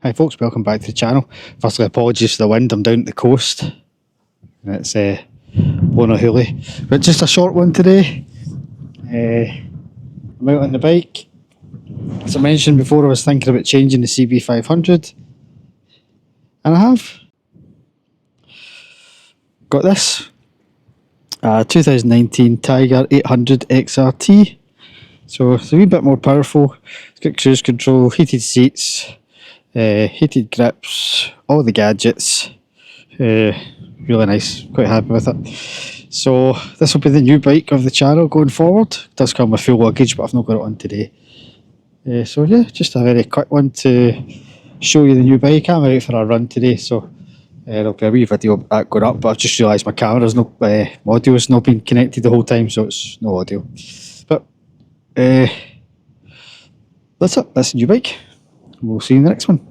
Hi folks, welcome back to the channel. Firstly, apologies for the wind, I'm down at the coast and it's blowing a hoolie. But just a short one today. I'm out on the bike. As I mentioned before, I was thinking about changing the CB500 and I have got this 2019 Tiger 800 XRT. So it's a wee bit more powerful. It's got cruise control, heated seats, heated grips, all the gadgets. Really nice, quite happy with it. So this will be the new bike of the channel going forward. It does come with full luggage, but I've not got it on today. So yeah, just a very quick one to show you the new bike. I'm out for a run today, so there'll be a wee video of that going up, but I've just realised my camera's no, my audio's not been connected the whole time, so it's no audio. But that's it, that's the new bike. We'll see you in the next one.